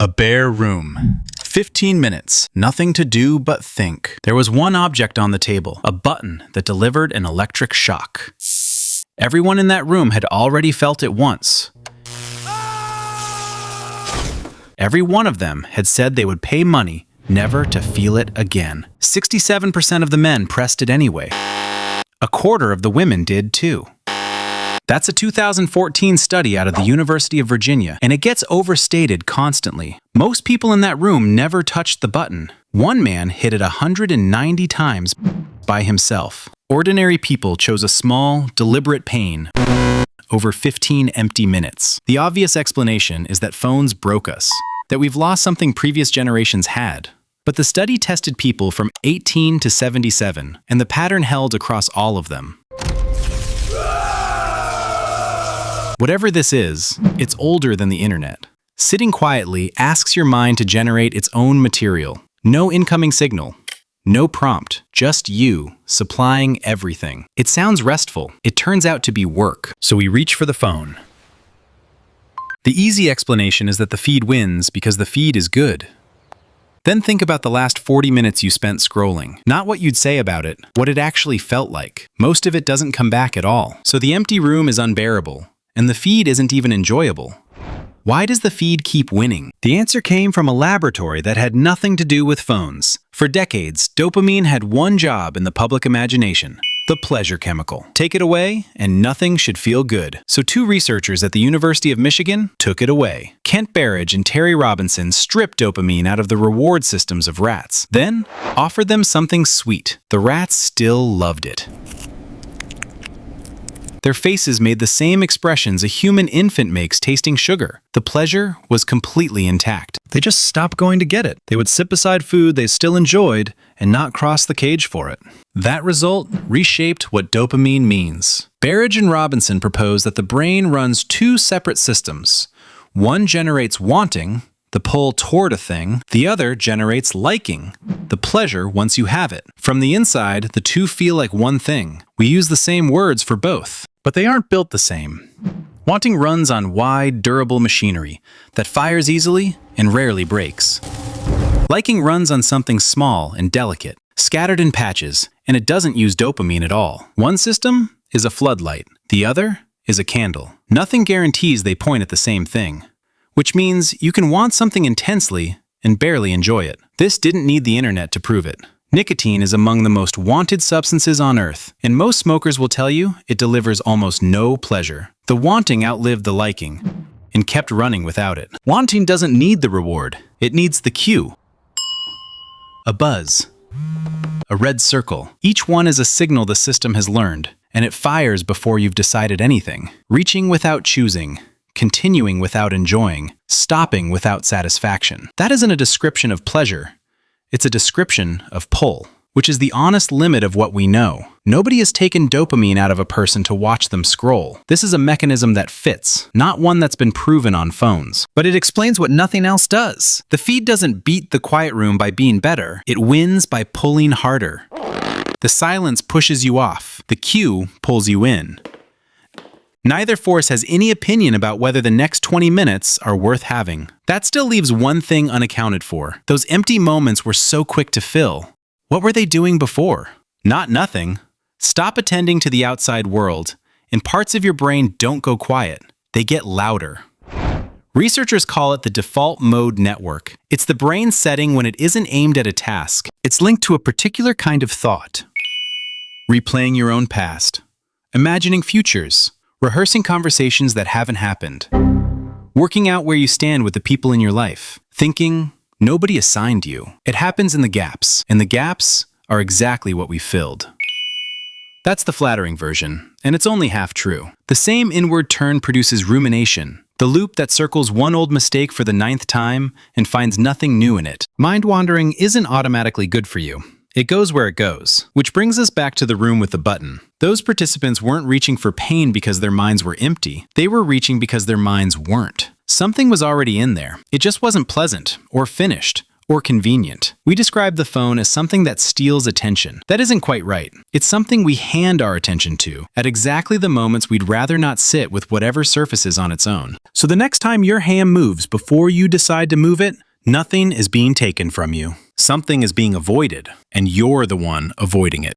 A bare room. 15 minutes. Nothing to do but think. There was one object on the table, a button that delivered an electric shock. Everyone in that room had already felt it once. Every one of them had said they would pay money never to feel it again. 67% of the men pressed it anyway. A quarter of the women did too. That's a 2014 study out of the University of Virginia, and it gets overstated constantly. Most people in that room never touched the button. One man hit it 190 times by himself. Ordinary people chose a small, deliberate pain over 15 empty minutes. The obvious explanation is that phones broke us, that we've lost something previous generations had. But the study tested people from 18 to 77, and the pattern held across all of them. Whatever this is, it's older than the internet. Sitting quietly asks your mind to generate its own material. No incoming signal. No prompt. Just you, supplying everything. It sounds restful. It turns out to be work. So we reach for the phone. The easy explanation is that the feed wins because the feed is good. Then think about the last 40 minutes you spent scrolling. Not what you'd say about it, what it actually felt like. Most of it doesn't come back at all. So the empty room is unbearable. And the feed isn't even enjoyable. Why does the feed keep winning? The answer came from a laboratory that had nothing to do with phones. For decades, dopamine had one job in the public imagination: the pleasure chemical. Take it away, and nothing should feel good. So two researchers at the University of Michigan took it away. Kent Berridge and Terry Robinson stripped dopamine out of the reward systems of rats, then offered them something sweet. The rats still loved it. Their faces made the same expressions a human infant makes tasting sugar. The pleasure was completely intact. They just stopped going to get it. They would sit beside food they still enjoyed and not cross the cage for it. That result reshaped what dopamine means. Berridge and Robinson proposed that the brain runs two separate systems. One generates wanting, the pull toward a thing. The other generates liking, the pleasure once you have it. From the inside, the two feel like one thing. We use the same words for both, but they aren't built the same. Wanting runs on wide, durable machinery that fires easily and rarely breaks. Liking runs on something small and delicate, scattered in patches, and it doesn't use dopamine at all. One system is a floodlight. The other is a candle. Nothing guarantees they point at the same thing, which means you can want something intensely and barely enjoy it. This didn't need the internet to prove it. Nicotine is among the most wanted substances on Earth, and most smokers will tell you it delivers almost no pleasure. The wanting outlived the liking and kept running without it. Wanting doesn't need the reward. It needs the cue. A buzz. A red circle. Each one is a signal the system has learned, and it fires before you've decided anything. Reaching without choosing. Continuing without enjoying. Stopping without satisfaction. That isn't a description of pleasure. It's a description of pull, which is the honest limit of what we know. Nobody has taken dopamine out of a person to watch them scroll. This is a mechanism that fits, not one that's been proven on phones. But it explains what nothing else does. The feed doesn't beat the quiet room by being better. It wins by pulling harder. The silence pushes you off. The cue pulls you in. Neither force has any opinion about whether the next 20 minutes are worth having. That still leaves one thing unaccounted for. Those empty moments were so quick to fill. What were they doing before? Not nothing. Stop attending to the outside world, and parts of your brain don't go quiet. They get louder. Researchers call it the default mode network. It's the brain setting when it isn't aimed at a task. It's linked to a particular kind of thought. Replaying your own past. Imagining futures. Rehearsing conversations that haven't happened. Working out where you stand with the people in your life. Thinking, nobody assigned you. It happens in the gaps, and the gaps are exactly what we filled. That's the flattering version, and it's only half true. The same inward turn produces rumination, the loop that circles one old mistake for the 9th time and finds nothing new in it. Mind wandering isn't automatically good for you. It goes where it goes. Which brings us back to the room with the button. Those participants weren't reaching for pain because their minds were empty. They were reaching because their minds weren't. Something was already in there. It just wasn't pleasant, or finished, or convenient. We describe the phone as something that steals attention. That isn't quite right. It's something we hand our attention to at exactly the moments we'd rather not sit with whatever surfaces on its own. So the next time your hand moves before you decide to move it, nothing is being taken from you. Something is being avoided, and you're the one avoiding it.